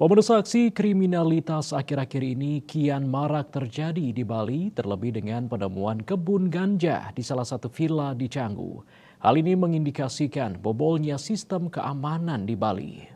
Pemirsa, aksi kriminalitas akhir-akhir ini kian marak terjadi di Bali, terlebih dengan penemuan kebun ganja di salah satu villa di Canggu. Hal ini mengindikasikan bobolnya sistem keamanan di Bali.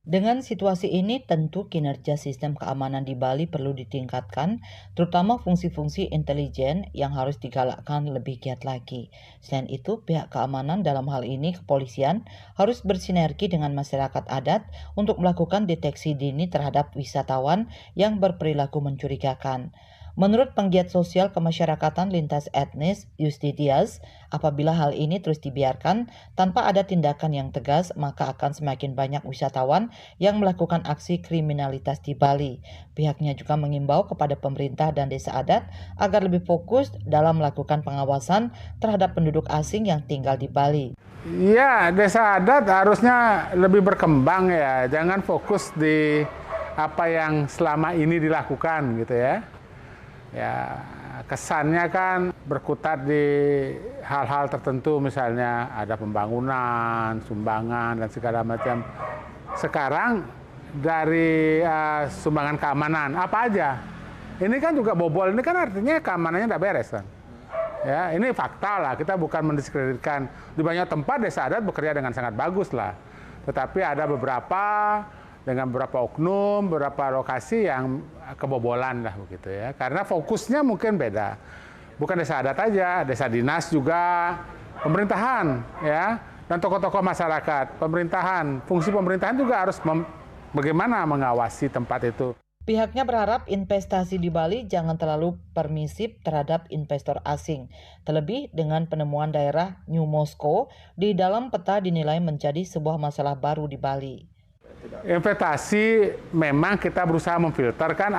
Dengan situasi ini, tentu kinerja sistem keamanan di Bali perlu ditingkatkan, terutama fungsi-fungsi intelijen yang harus digalakkan lebih giat lagi. Selain itu, pihak keamanan dalam hal ini kepolisian harus bersinergi dengan masyarakat adat untuk melakukan deteksi dini terhadap wisatawan yang berperilaku mencurigakan. Menurut penggiat sosial kemasyarakatan lintas etnis Yusti Dias, apabila hal ini terus dibiarkan tanpa ada tindakan yang tegas, maka akan semakin banyak wisatawan yang melakukan aksi kriminalitas di Bali. Pihaknya juga mengimbau kepada pemerintah dan desa adat agar lebih fokus dalam melakukan pengawasan terhadap penduduk asing yang tinggal di Bali. Ya, desa adat harusnya lebih berkembang ya, jangan fokus di apa yang selama ini dilakukan gitu ya. Ya, kesannya kan berkutat di hal-hal tertentu, misalnya ada pembangunan, sumbangan, dan segala macam. Sekarang dari sumbangan keamanan, apa aja? Ini kan juga bobol, ini kan artinya keamanannya tidak beres kan? Ya, ini fakta lah, kita bukan mendiskreditkan. Di banyak tempat desa adat bekerja dengan sangat bagus lah. Tetapi ada beberapa dengan beberapa oknum, beberapa lokasi yang kebobolan lah begitu ya. Karena fokusnya mungkin beda. Bukan desa adat aja, desa dinas juga, pemerintahan ya, dan tokoh-tokoh masyarakat. Pemerintahan, fungsi pemerintahan juga harus bagaimana mengawasi tempat itu. Pihaknya berharap investasi di Bali jangan terlalu permisif terhadap investor asing. Terlebih dengan penemuan daerah New Moscow di dalam peta dinilai menjadi sebuah masalah baru di Bali. Investasi memang kita berusaha memfilter kan,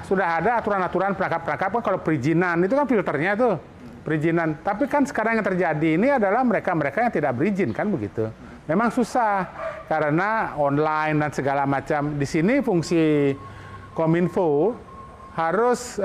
sudah ada aturan-aturan perangkap-perangkap kan, kalau perizinan itu kan filternya tuh perizinan. Tapi kan sekarang yang terjadi ini adalah mereka yang tidak berizin kan begitu. Memang susah karena online dan segala macam. Di sini fungsi Kominfo harus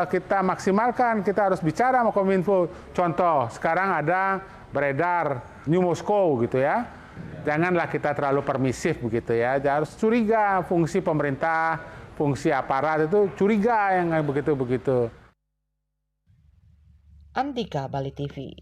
kita maksimalkan, kita harus bicara sama Kominfo. Contoh, sekarang ada beredar New Moscow gitu ya. Janganlah kita terlalu permisif begitu ya. Harus curiga fungsi pemerintah, fungsi aparat itu curiga yang begitu-begitu. Antika, Bali TV.